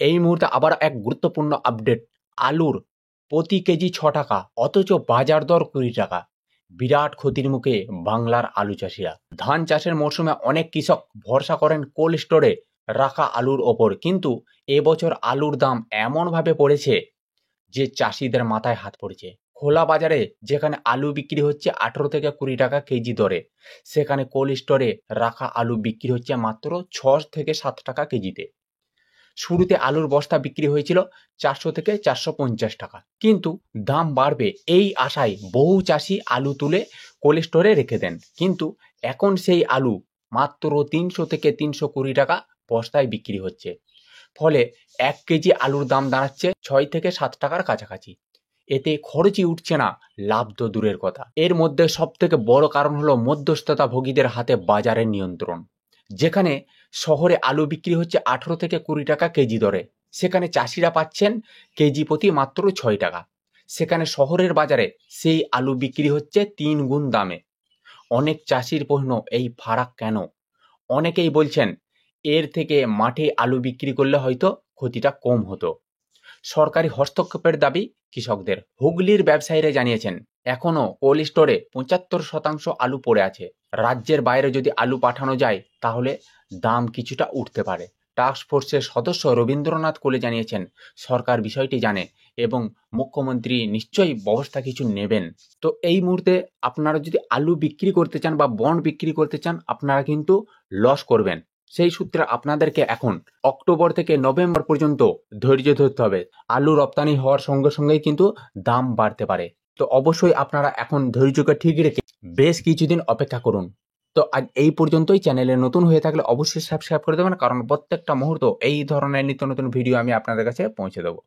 এই মুহূর্তে আবার এক গুরুত্বপূর্ণ আপডেট। আলুর প্রতি কেজি ৬ টাকা, অথচ বাজার দর ২০ টাকা। বিরাট ক্ষতির মুখে বাংলার আলু চাষিরা। ধান চাষের মরশুমে অনেক কৃষক ভরসা করেন কোল্ড স্টোরে রাখা আলুর ওপর, কিন্তু এবছর আলুর দাম এমনভাবে পড়েছে যে চাষিদের মাথায় হাত পড়েছে। খোলা বাজারে যেখানে আলু বিক্রি হচ্ছে ১৮ থেকে ২০ টাকা কেজি দরে, সেখানে কোল্ড স্টোরে রাখা আলু বিক্রি হচ্ছে মাত্র ৬ থেকে ৭ টাকা কেজিতে। শুরুতে আলুর বস্তা বিক্রি হয়েছিল ৪০০ থেকে ৪৫০ টাকা, কিন্তু দাম বাড়বে এই আশায় বহু চাষি আলু তুলে কোল্ড স্টোরে রেখে দেন, কিন্তু এখন সেই আলু মাত্র ৩০০ থেকে ৩২০ টাকা বস্তায় বিক্রি হচ্ছে। ফলে ১ কেজি আলুর দাম দাঁড়াচ্ছে ৬ থেকে ৭ টাকার কাছাকাছি। এতে খরচই উঠছে না, লাভ তো দূরের কথা। এর মধ্যে সবথেকে বড় কারণ হলো মধ্যস্থতাভোগীদের হাতে বাজারের নিয়ন্ত্রণ। যেখানে শহরে আলু বিক্রি হচ্ছে ১৮ থেকে ২০ টাকা কেজি দরে, সেখানে চাষিরা পাচ্ছেন কেজি প্রতি মাত্র ৬ টাকা। সেখানে শহরের বাজারে সেই আলু বিক্রি হচ্ছে ৩ গুণ দামে। অনেক চাষির প্রশ্ন, এই ফারাক কেন? অনেকেই বলছেন এর থেকে মাঠে আলু বিক্রি করলে হয়তো ক্ষতিটা কম হতো। সরকারি হস্তক্ষেপের দাবি কৃষকদের। হুগলির ব্যবসায়ীরা জানিয়েছেন এখনও কোল্ড স্টোরে ৭৫% আলু পড়ে আছে। রাজ্যের বাইরে যদি আলু পাঠানো যায় তাহলে দাম কিছুটা উঠতে পারে। টাস্ক ফোর্সের সদস্য রবীন্দ্রনাথ কোলে জানিয়েছেন সরকার বিষয়টি জানে এবং মুখ্যমন্ত্রী নিশ্চয়ই ব্যবস্থা কিছু নেবেন। তো এই মুহূর্তে আপনারা যদি আলু বিক্রি করতে চান বা বন্ড বিক্রি করতে চান, আপনারা কিন্তু লস করবেন। সেই সূত্রে আপনাদেরকে এখন অক্টোবর থেকে নভেম্বর পর্যন্ত ধৈর্য ধরতে হবে। আলু রপ্তানি হওয়ার সঙ্গে সঙ্গেই কিন্তু দাম বাড়তে পারে। তো অবশ্যই আপনারা এখন ধৈর্যকে ঠিক রেখে বেশ কিছুদিন অপেক্ষা করুন। তো আজ এই পর্যন্তই। চ্যানেলে নতুন হয়ে থাকলে অবশ্যই সাবস্ক্রাইব করে দেবেন, কারণ প্রত্যেকটা মুহূর্ত এই ধরনের নিত্য নতুন ভিডিও আমি আপনাদের কাছে পৌঁছে দেবো।